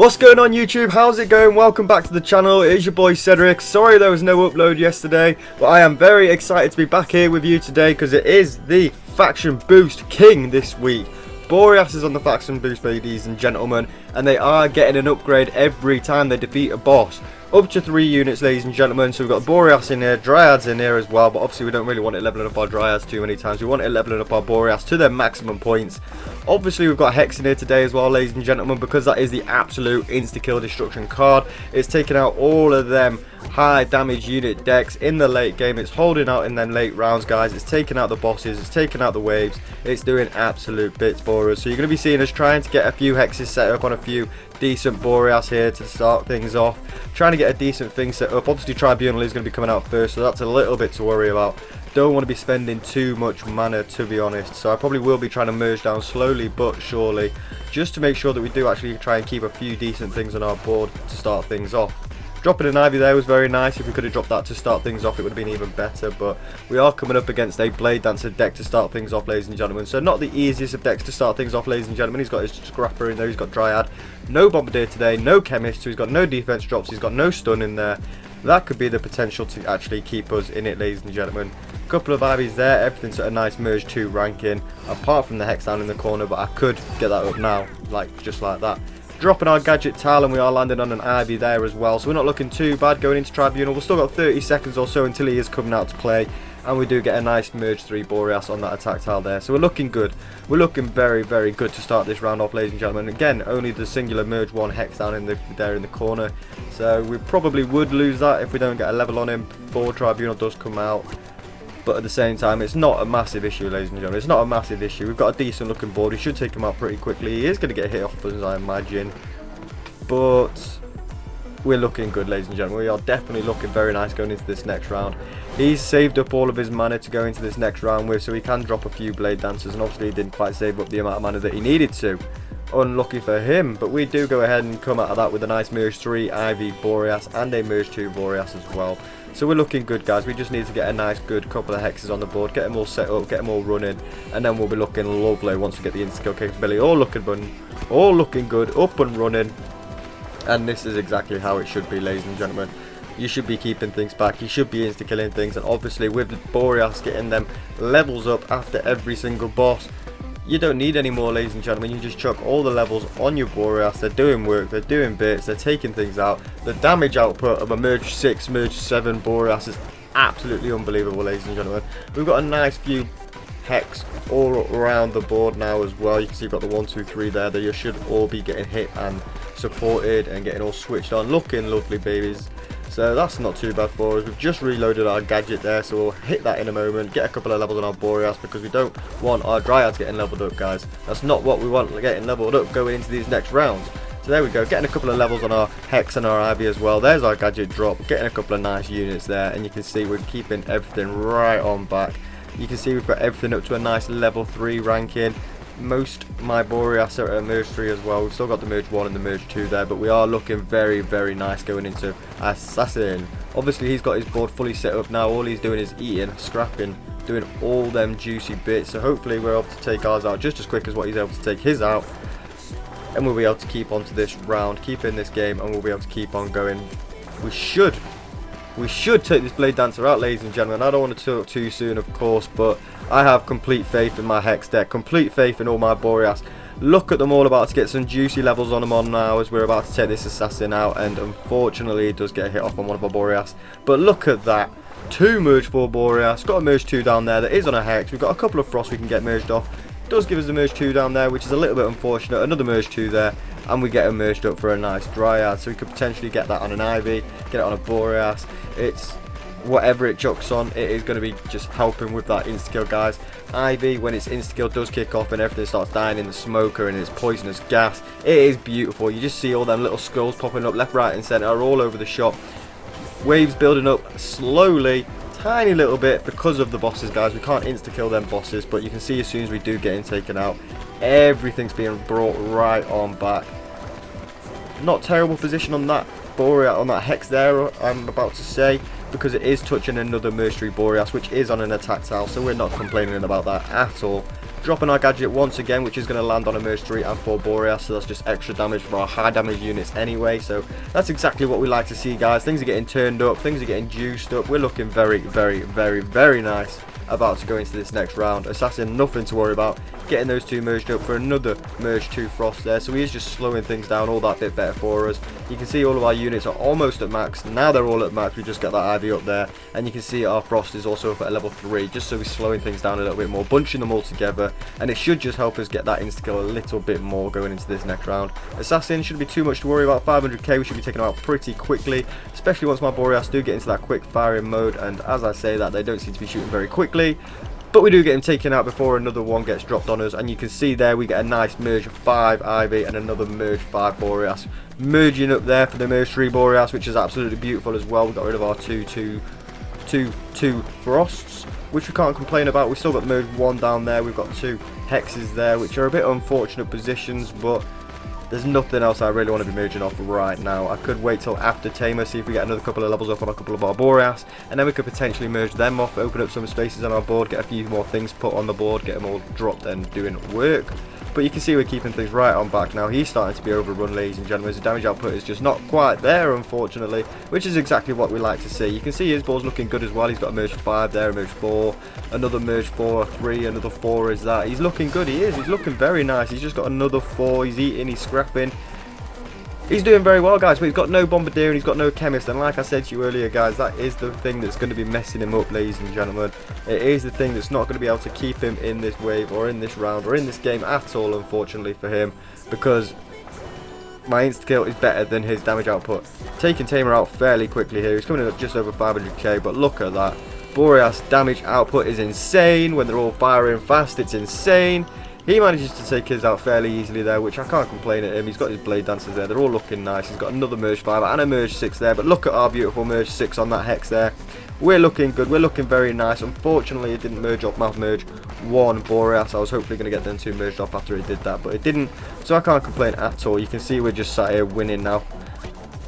What's going on YouTube? How's it going? Welcome back to the channel. It is your boy Cedric. Sorry there was no upload yesterday, but I am very excited to be back here with you today because it is the Faction Boost King this week. Boreas is on the Faction Boost, ladies and gentlemen, and they are getting an upgrade every time they defeat a boss. Up to 3 units, ladies and gentlemen. So we've got Boreas in here, Dryads in here as well, but obviously we don't really want it leveling up our Dryads too many times. We want it leveling up our Boreas to their maximum points. Obviously we've got Hex in here today as well, ladies and gentlemen, because that is the absolute insta-kill destruction card. It's taking out all of them high damage unit decks in the late game. It's holding out in them late rounds, guys. It's taking out the bosses, it's taking out the waves. It's doing absolute bits for us. So you're going to be seeing us trying to get a few hexes set up on a few decent Boreas here to start things off. Trying to get a decent thing set up. Obviously Tribunal is going to be coming out first, so that's a little bit to worry about. Don't want to be spending too much mana, to be honest, so I probably will be trying to merge down slowly but surely, just to make sure that we do actually try and keep a few decent things on our board to start things off. Dropping an Ivy there was very nice. If we could have dropped that to start things off, it would have been even better, but we are coming up against a Blade Dancer deck to start things off, ladies and gentlemen, so not the easiest of decks to start things off, ladies and gentlemen. He's got his Scrapper in there, he's got Dryad, no Bombardier today, no Chemist, so he's got no defense drops, he's got no stun in there. That could be the potential to actually keep us in it, ladies and gentlemen. Couple of Ivies there, everything's at a nice merge 2 ranking, apart from the Hex down in the corner, but I could get that up now, just like that. Dropping our gadget tile, and we are landing on an Ivy there as well, so we're not looking too bad going into Tribunal. We've still got 30 seconds or so until he is coming out to play, and we do get a nice merge 3 Boreas on that attack tile there, so we're looking good. We're looking very, very good to start this round off, ladies and gentlemen. Again, only the singular merge 1 Hex down in there in the corner, so we probably would lose that if we don't get a level on him before Tribunal does come out. But at the same time, it's not a massive issue, ladies and gentlemen. It's not a massive issue. We've got a decent looking board. We should take him out pretty quickly. He is going to get hit off us, I imagine. But we're looking good, ladies and gentlemen. We are definitely looking very nice going into this next round. He's saved up all of his mana to go into this next round with, so he can drop a few Blade Dancers. And obviously he didn't quite save up the amount of mana that he needed to. Unlucky for him, but we do go ahead and come out of that with a nice merge 3 Ivy Boreas and a merge 2 Boreas as well. So we're looking good, guys. We just need to get a nice good couple of hexes on the board, get them all set up, get them all running, and then we'll be looking lovely once we get the insta-kill capability all looking good, up and running. And this is exactly how it should be, ladies and gentlemen. You should be keeping things back, you should be insta-killing things, and obviously with the Boreas getting them levels up after every single boss, you don't need any more, ladies and gentlemen. You just chuck all the levels on your Boreas. They're doing work, they're doing bits, they're taking things out. The damage output of a merge 6, merge 7 Boreas is absolutely unbelievable, ladies and gentlemen. We've got a nice few Hex all around the board now as well. You can see you've got the 1, 2, 3 there. They should all be getting hit and supported and getting all switched on. Looking lovely, babies. So that's not too bad for us. We've just reloaded our gadget there, so we'll hit that in a moment, get a couple of levels on our Boreas, because we don't want our Dryads getting leveled up, guys. That's not what we want getting leveled up going into these next rounds. So there we go, getting a couple of levels on our Hex and our Ivy as well. There's our gadget drop, getting a couple of nice units there, and you can see we're keeping everything right on back. You can see we've got everything up to a nice level 3 ranking. Most my Boreas are at merge 3 as well. We've still got the merge 1 and the merge 2 there, but we are looking very, very nice going into Assassin. Obviously he's got his board fully set up now. All he's doing is eating, scrapping, doing all them juicy bits, so hopefully we're able to take ours out just as quick as what he's able to take his out, and we'll be able to keep on to this round, keep in this game, and we'll be able to keep on going. We should take this Blade Dancer out, ladies and gentlemen. I don't want to talk too soon, of course, but I have complete faith in my Hex deck, complete faith in all my Boreas. Look at them all about to get some juicy levels on them on now as we're about to take this Assassin out, and unfortunately it does get a hit off on one of our Boreas. But look at that, 2 merge 4 Boreas, got a merge 2 down there that is on a Hex. We've got a couple of Frost we can get merged off. Does give us a merge 2 down there, which is a little bit unfortunate. Another merge 2 there, and we get a merged up for a nice Dryad, so we could potentially get that on an Ivy, get it on a Boreas. It's whatever it chucks on, it is going to be just helping with that insta-kill, guys. Ivy, when its insta-kill does kick off and everything starts dying in the smoker and its poisonous gas, it is beautiful. You just see all them little skulls popping up left, right and centre all over the shop. Waves building up slowly, tiny little bit because of the bosses, guys. We can't insta-kill them bosses, but you can see as soon as we do get him taken out, everything's being brought right on back. Not terrible position on that Boreas, on that Hex there, I'm about to say, because it is touching another merge 3 Boreas, which is on an attack tile, so we're not complaining about that at all. dropping our gadget once again, which is going to land on a Merge 3 and 4 Boreas, so that's just extra damage for our high damage units anyway. So that's exactly what we like to see, guys. Things are getting turned up, things are getting juiced up. We're looking very, very, very, very nice about to go into this next round. Assassin, nothing to worry about. Getting those two merged up for another Merge 2 Frost there, so he is just slowing things down all that bit better for us. You can see all of our units are almost at max. Now they're all at max. We just got that Ivy up there, and you can see our Frost is also up at level 3, just so we're slowing things down a little bit more, bunching them all together, and it should just help us get that insta-kill a little bit more going into this next round. Assassin shouldn't be too much to worry about. 500k we should be taking them out pretty quickly, especially once my Boreas do get into that quick firing mode, and as I say that, they don't seem to be shooting very quickly. But we do get him taken out before another one gets dropped on us, and you can see there we get a nice Merge 5 Ivy and another Merge 5 Boreas merging up there for the Merge 3 Boreas, which is absolutely beautiful as well. We got rid of our 2 Frosts, which we can't complain about. We've still got Merge 1 down there. We've got 2 Hexes there, which are a bit unfortunate positions, but there's nothing else I really want to be merging off right now. I could wait till after Tamer, see if we get another couple of levels up on a couple of our Boreas, and then we could potentially merge them off, open up some spaces on our board, get a few more things put on the board, get them all dropped and doing work. But you can see we're keeping things right on back now. He's starting to be overrun, ladies and gentlemen. His damage output is just not quite there, unfortunately, which is exactly what we like to see. You can see his ball's looking good as well. He's got a Merge 5 there, a Merge 4, another Merge 4, a 3, another 4 is that. He's looking good, he is. He's looking very nice. He's just got another 4. He's eating, he's scrapping. He's doing very well, guys, but he's got no Bombardier and he's got no Chemist, and like I said to you earlier, guys, that is the thing that's going to be messing him up, ladies and gentlemen. It is the thing that's not going to be able to keep him in this wave or in this round or in this game at all, unfortunately for him, because my insta-kill is better than his damage output. Taking Tamer out fairly quickly here. He's coming in at just over 500k, but look at that. Boreas damage output is insane. When they're all firing fast, it's insane. He manages to take his out fairly easily there, which I can't complain at him. He's got his Blade Dancers there. They're all looking nice. He's got another Merge 5 and a Merge 6 there. But look at our beautiful Merge 6 on that Hex there. We're looking good. We're looking very nice. Unfortunately, it didn't merge off my Merge 1 Boreas. I was hopefully going to get them 2 merged off after it did that, but it didn't. So I can't complain at all. You can see we're just sat here winning now.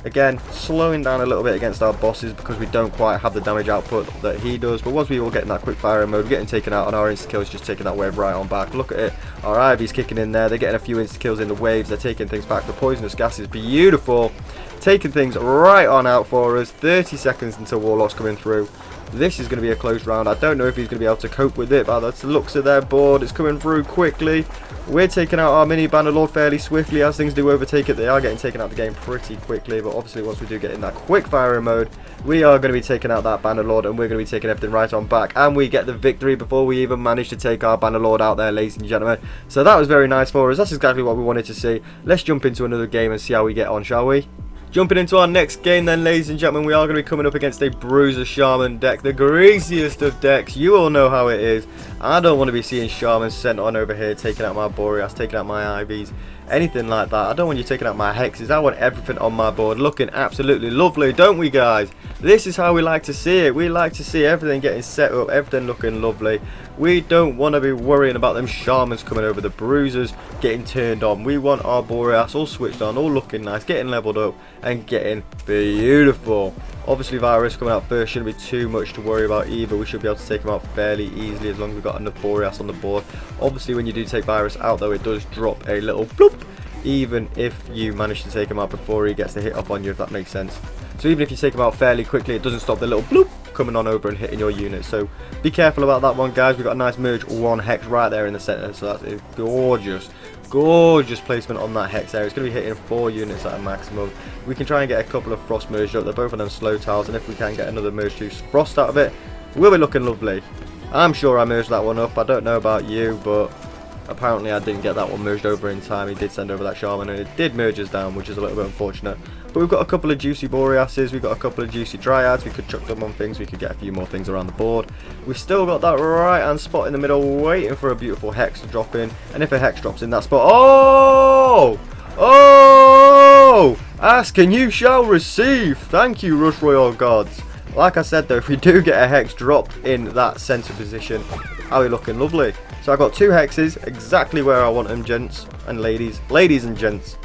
Again, slowing down a little bit against our bosses because we don't quite have the damage output that he does. But once we all get in that quick firing mode, we're getting taken out, and our insta-kill is just taking that wave right on back. Look at it. Our Ivy's kicking in there. They're getting a few insta-kills in the waves. They're taking things back. The poisonous gas is beautiful. Taking things right on out for us. 30 seconds until Warlock's coming through. This is going to be a close round. I don't know if he's going to be able to cope with it, but that's the looks of their board. It's coming through quickly. We're taking out our mini Bannerlord fairly swiftly. As things do overtake it, they are getting taken out of the game pretty quickly, but obviously once we do get in that quick firing mode, we are going to be taking out that Bannerlord, and we're going to be taking everything right on back, and we get the victory before we even manage to take our Bannerlord out there, ladies and gentlemen. So that was very nice for us. That's exactly what we wanted to see. Let's jump into another game and see how we get on, shall we? Jumping into our next game then, ladies and gentlemen, we are going to be coming up against a Bruiser Shaman deck, the greasiest of decks. You all know how it is. I don't want to be seeing Shaman sent on over here, taking out my Boreas, taking out my IVs, anything like that. I don't want you taking out my Hexes. I want everything on my board looking absolutely lovely, don't we, guys? This is how we like to see it. We like to see everything getting set up, everything looking lovely. We don't want to be worrying about them Shamans coming over, the Bruisers getting turned on. We want our Boreas all switched on, all looking nice, getting leveled up and getting beautiful. Obviously Virus coming out first shouldn't be too much to worry about either. We should be able to take him out fairly easily as long as we've got enough Boreas on the board. Obviously when you do take Virus out though, it does drop a little bloop, even if you manage to take him out before he gets the hit off on you, if that makes sense. So even if you take him out fairly quickly, it doesn't stop the little bloop coming on over and hitting your unit. So be careful about that one, guys. We've got a nice Merge 1 Hex right there in the center, so that's a gorgeous placement on that Hex there. It's going to be hitting 4 units at a maximum. We can try and get a couple of Frost merged up. They're both of them slow tiles, and if we can get another Merge 2 Frost out of it, we'll be looking lovely. I'm sure I merged that one up. I don't know about you, but apparently I didn't get that one merged over in time. He did send over that Shaman, and it did merge us down, which is a little bit unfortunate. But we've got a couple of juicy Boreases, we've got a couple of juicy Dryads, we could chuck them on things, we could get a few more things around the board. We've still got that right hand spot in the middle waiting for a beautiful Hex to drop in, and if a Hex drops in that spot, ask and you shall receive. Thank you, Rush Royale gods. Like I said though, if we do get a Hex dropped in that centre position, are we looking lovely? So I've got 2 Hexes exactly where I want them, gents and ladies and gents,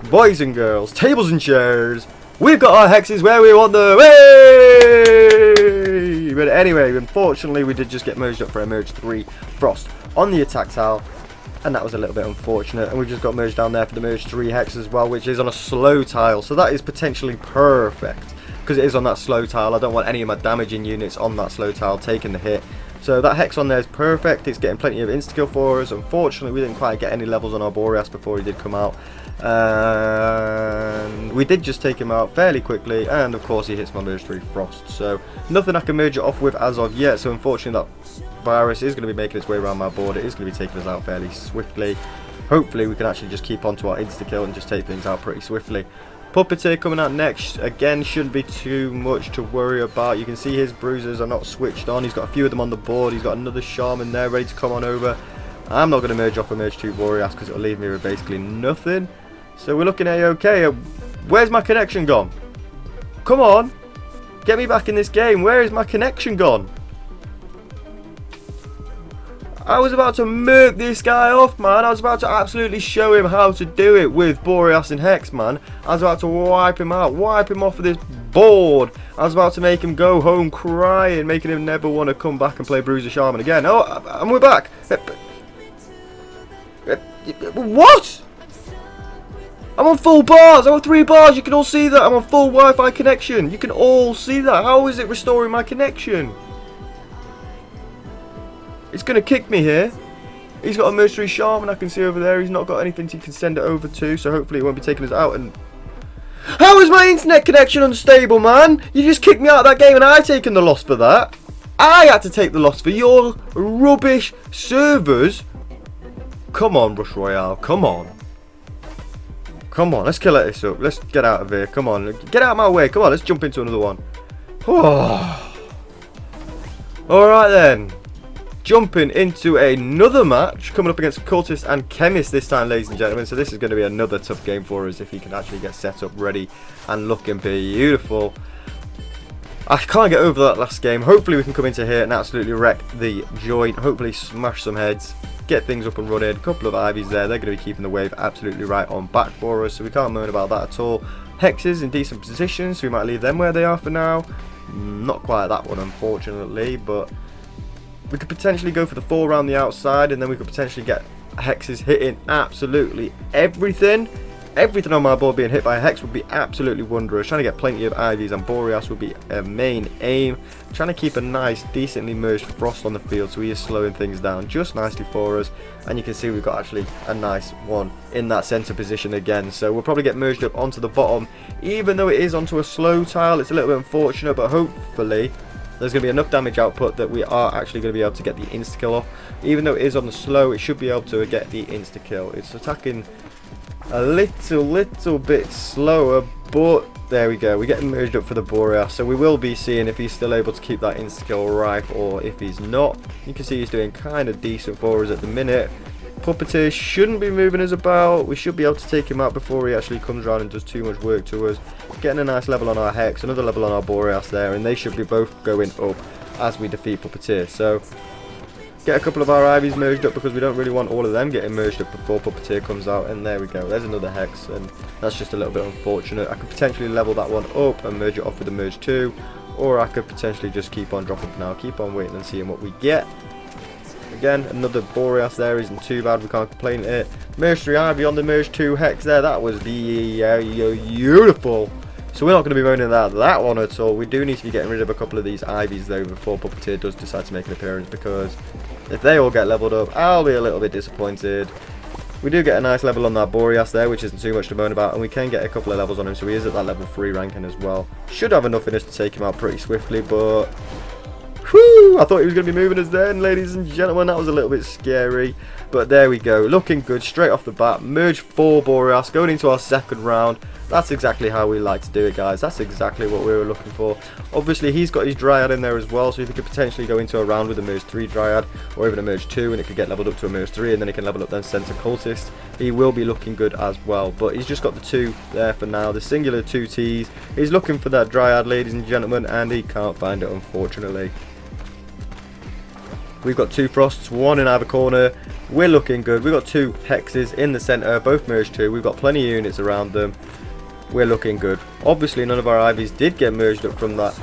boys and girls, tables and chairs. We've got our Hexes where we want them. Hey! But anyway, unfortunately we did just get merged up for a Merge 3 Frost on the attack tile, and that was a little bit unfortunate. And we've just got merged down there for the merge 3 hex as well, which is on a slow tile, so that is potentially perfect because it is on that slow tile. I don't want any of my damaging units on that slow tile taking the hit. So that hex on there is perfect. It's getting plenty of insta-kill for us. Unfortunately, we didn't quite get any levels on our Boreas before he did come out. And we did just take him out fairly quickly. And of course, he hits my merge 3 frost. So nothing I can merge it off with as of yet. So unfortunately, that virus is going to be making its way around my board. It is going to be taking us out fairly swiftly. Hopefully, we can actually just keep on to our insta-kill and just take things out pretty swiftly. Puppeteer coming out next, again, shouldn't be too much to worry about. You can see his bruisers are not switched on. He's got a few of them on the board. He's got another shaman there ready to come on over. I'm not going to merge off a merge 2 Boreas because it'll leave me with basically nothing. So we're looking A-okay. Where's my connection gone? Come on, get me back in this game. Where is my connection gone? I was about to murk this guy off, man. I was about to absolutely show him how to do it with Boreas and Hex, man. I was about to wipe him out, wipe him off of this board. I was about to make him go home crying, making him never want to come back and play Bruiser Shaman again. Oh, and we're back. What? I'm on full bars. I'm on 3 bars. You can all see that. I'm on full Wi-Fi connection. You can all see that. How is it restoring my connection? It's going to kick me here. He's got a merge 3 shaman I can see over there. He's not got anything he can send it over to, so hopefully he won't be taking us out. And how is my internet connection unstable, man? You just kicked me out of that game and I've taken the loss for that. I had to take the loss for your rubbish servers. Come on, Rush Royale. Come on. Come on, let's kill this up. Let's get out of here. Come on. Get out of my way. Come on, let's jump into another one. Oh. Alright then. Jumping into another match, coming up against Cultist and Chemist this time, ladies and gentlemen. So this is going to be another tough game for us if he can actually get set up, ready, and looking beautiful. I can't get over that last game. Hopefully we can come into here and absolutely wreck the joint. Hopefully smash some heads, get things up and running. A couple of Ivies there. They're going to be keeping the wave absolutely right on back for us, so we can't moan about that at all. Hexes in decent position, so we might leave them where they are for now. Not quite that one, unfortunately, but we could potentially go for the 4 around the outside, and then we could potentially get hexes hitting absolutely everything. Everything on my board being hit by a hex would be absolutely wondrous. Trying to get plenty of Ivies and Boreas would be a main aim. Trying to keep a nice, decently merged Frost on the field, so he is slowing things down just nicely for us. And you can see we've got actually a nice one in that centre position again. So we'll probably get merged up onto the bottom. Even though it is onto a slow tile, it's a little bit unfortunate, but hopefully there's going to be enough damage output that we are actually going to be able to get the insta-kill off. Even though it is on the slow, it should be able to get the insta-kill. It's attacking a little bit slower, but there we go. We're getting merged up for the Boreas, so we will be seeing if he's still able to keep that insta-kill rife or if he's not. You can see he's doing kind of decent for us at the minute. Puppeteer shouldn't be moving us about. We should be able to take him out before he actually comes around and does too much work to us. Getting a nice level on our Hex, another level on our Boreas there, and they should be both going up as we defeat Puppeteer. So get a couple of our Ivies merged up because we don't really want all of them getting merged up before Puppeteer comes out. And there we go. There's another Hex, and that's just a little bit unfortunate. I could potentially level that one up and merge it off with the merge 2, or I could potentially just keep on dropping for now, keep on waiting and seeing what we get. Again, another Boreas there isn't too bad, we can't complain at it. Merge 3 Ivy on the merge 2 Hex there, that was beautiful. So we're not going to be moaning about that one at all. We do need to be getting rid of a couple of these Ivies though before Puppeteer does decide to make an appearance, because if they all get leveled up, I'll be a little bit disappointed. We do get a nice level on that Boreas there, which isn't too much to moan about, and we can get a couple of levels on him, so he is at that level 3 ranking as well. Should have enough in us to take him out pretty swiftly, but whew, I thought he was going to be moving us then, ladies and gentlemen. That was a little bit scary, but there we go. Looking good straight off the bat. Merge 4 Boreas going into our second round. That's exactly how we like to do it, guys. That's exactly what we were looking for. Obviously, he's got his Dryad in there as well, so if he could potentially go into a round with a Merge 3 Dryad, or even a Merge 2, and it could get leveled up to a Merge 3, and then he can level up then Center Cultist, he will be looking good as well. But he's just got the 2 there for now, the singular 2 Ts. He's looking for that Dryad, ladies and gentlemen, and he can't find it, unfortunately. We've got 2 Frosts, 1 in either corner. We're looking good. We've got 2 Hexes in the centre, both merged 2. We've got plenty of units around them. We're looking good. Obviously, none of our Ivies did get merged up from that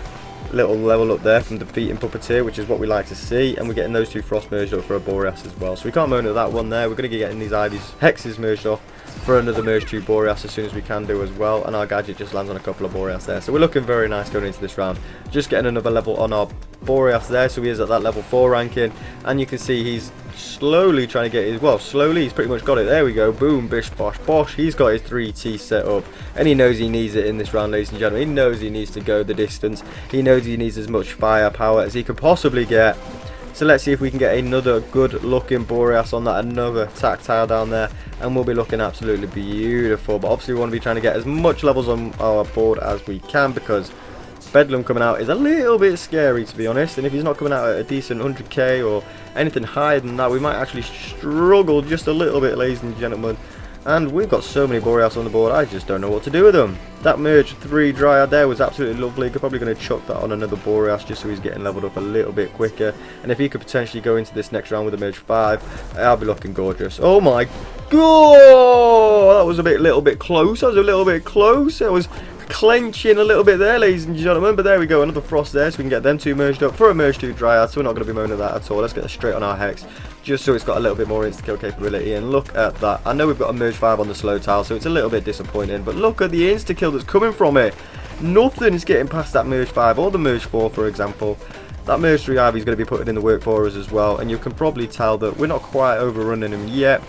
little level up there from defeating Puppeteer, which is what we like to see, and we're getting those two Frost merged up for a Boreas as well. So we can't moan at that one there. We're going to be getting these Ivies, Hexes merged off for another merge 2 Boreas as soon as we can do as well, and our gadget just lands on a couple of Boreas there. So we're looking very nice going into this round. Just getting another level on our Boreas there, so he is at that level 4 ranking, and you can see he's slowly trying to get his, well, slowly, he's pretty much got it. There we go, boom, bish, bosh, bosh. He's got his 3T set up, and he knows he needs it in this round, ladies and gentlemen. He knows he needs to go the distance. He knows he needs as much firepower as he could possibly get. So let's see if we can get another good looking Boreas on that, another tactile down there, and we'll be looking absolutely beautiful. But obviously we want to be trying to get as much levels on our board as we can, because Bedlam coming out is a little bit scary, to be honest, and if he's not coming out at a decent 100k or anything higher than that, we might actually struggle just a little bit, ladies and gentlemen. And we've got so many Boreas on the board, I just don't know what to do with them. That merge 3 Dryad there was absolutely lovely. We're probably going to chuck that on another Boreas just so he's getting leveled up a little bit quicker. And if he could potentially go into this next round with a merge 5, I'll be looking gorgeous. Oh my god! That was a little bit close. That was a little bit close. It was clenching a little bit there, ladies and gentlemen, but there we go, another Frost there, so we can get them 2 merged up for a merge 2 Dryad. So we're not going to be moaning at that at all. Let's get straight on our Hex, just so it's got a little bit more insta-kill capability. And look at that. I know we've got a merge 5 on the slow tile, so it's a little bit disappointing, but look at the insta-kill that's coming from it. Nothing is getting past that merge 5 or the merge 4, for example. That merge 3 Ivy is going to be putting in the work for us as well, and you can probably tell that we're not quite overrunning him yet.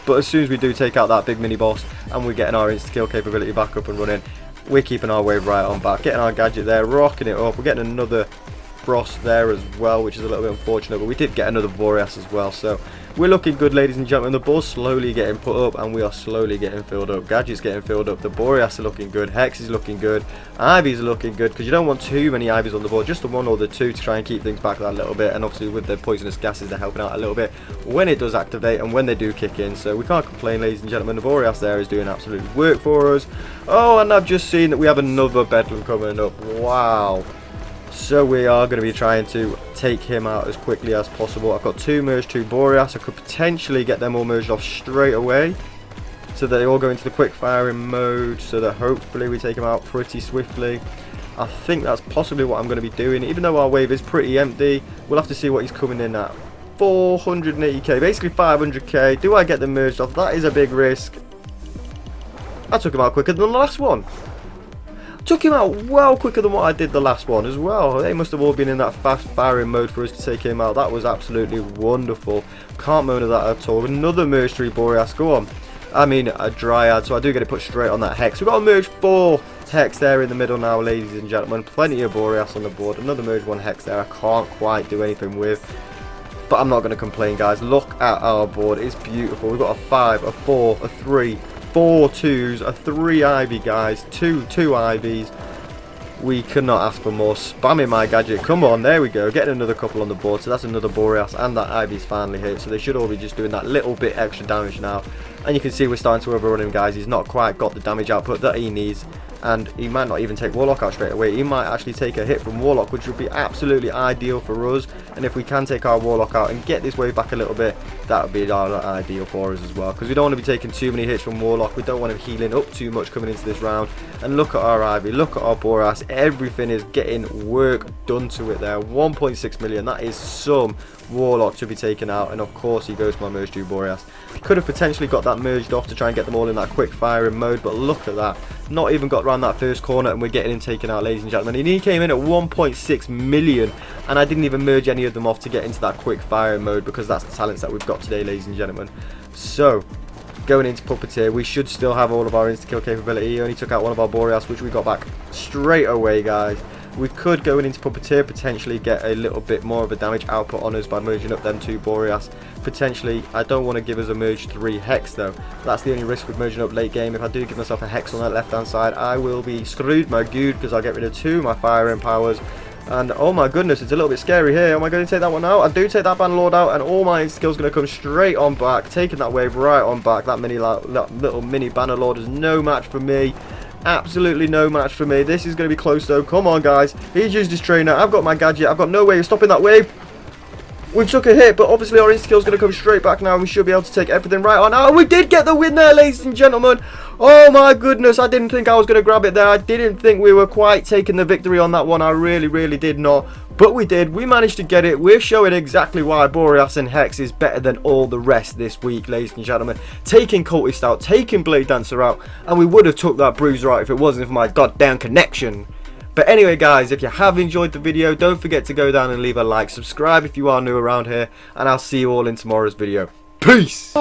But as soon as we do take out that big mini boss and we're getting our insta-kill capability back up and running, we're keeping our wave right on back, getting our gadget there, rocking it up. We're getting another Frost there as well, which is a little bit unfortunate, but we did get another Boreas as well. So we're looking good, ladies and gentlemen. The board's slowly getting put up, and we are slowly getting filled up. Gadget's getting filled up. The Boreas are looking good. Hex is looking good. Ivies are looking good, because you don't want too many Ivies on the board. Just the 1 or the 2 to try and keep things back that little bit. And obviously with the poisonous gases, they're helping out a little bit when it does activate and when they do kick in. So we can't complain, ladies and gentlemen. The Boreas there is doing absolute work for us. Oh, and I've just seen that we have another Bedlam coming up. Wow. So we are going to be trying to take him out as quickly as possible. I've got 2 merged 2 Boreas. I could potentially get them all merged off straight away, so that they all go into the quick firing mode, so that hopefully we take him out pretty swiftly. I think that's possibly what I'm going to be doing, even though our wave is pretty empty. We'll have to see what he's coming in at. 480k, basically 500k. Do I get them merged off? That is a big risk. I took him out quicker than the last one. Took him out well quicker than what I did the last one as well. They must have all been in that fast firing mode for us to take him out. That was absolutely wonderful. Can't moan at that at all. Another merge 3 Boreas. Go on. I mean a Dryad, so I do get it put straight on that Hex. We've got a merge 4 Hex there in the middle now, ladies and gentlemen. Plenty of Boreas on the board. Another merge 1 Hex there. I can't quite do anything with, but I'm not going to complain, guys. Look at our board. It's beautiful. We've got a 5, a 4, a 3, 4 2s, a 3 Ivy, guys, 2 Ivies. We cannot ask for more. Spamming my gadget. Come on, there we go. Getting another couple on the board. So that's another Boreas, and that Ivy's finally hit. So they should all be just doing that little bit extra damage now. And you can see we're starting to overrun him, guys. He's not quite got the damage output that he needs, and he might not even take Warlock out straight away. He might actually take a hit from Warlock, which would be absolutely ideal for us. And if we can take our Warlock out and get this wave back a little bit, that would be ideal for us as well, because we don't want to be taking too many hits from Warlock. We don't want him healing up too much coming into this round. And look at our Ivy, look at our Boreas. Everything is getting work done to it there. 1.6 million, that is some Warlock to be taken out. And of course he goes for my merge 2 Boreas. Could have potentially got that merged off to try and get them all in that quick firing mode, but look at that. Not even got around that first corner and we're getting him taken out, ladies and gentlemen. And he came in at 1.6 million, and I didn't even merge any of them off to get into that quick firing mode, because that's the talents that we've got today, ladies and gentlemen. So going into Puppeteer, we should still have all of our insta-kill capability. He only took out one of our Boreas, which we got back straight away, guys. We could, going into Puppeteer, potentially get a little bit more of a damage output on us by merging up them 2 Boreas. Potentially, I don't want to give us a merge 3 Hex though. That's the only risk with merging up late game. If I do give myself a Hex on that left hand side, I will be screwed, my good, because I'll get rid of 2 of my firing powers. And oh my goodness, it's a little bit scary here. Am I going to take that one out? I do take that Bannerlord out, and all my skills going to come straight on back, taking that wave right on back. That little mini Bannerlord is no match for me. Absolutely no match for me. This is going to be close though. Come on, guys. He's used his trainer. I've got my gadget. I've got no way of stopping that wave. We took a hit, but obviously our insta-kill is going to come straight back now, and we should be able to take everything right on. Oh, we did get the win there, ladies and gentlemen. Oh my goodness, I didn't think I was going to grab it there. I didn't think we were quite taking the victory on that one. I really did not. But we did. We managed to get it. We're showing exactly why Boreas and Hex is better than all the rest this week, ladies and gentlemen. Taking Cultist out, taking Blade Dancer out, and we would have took that Bruiser out if it wasn't for my goddamn connection. But anyway, guys, if you have enjoyed the video, don't forget to go down and leave a like, subscribe if you are new around here, and I'll see you all in tomorrow's video. Peace!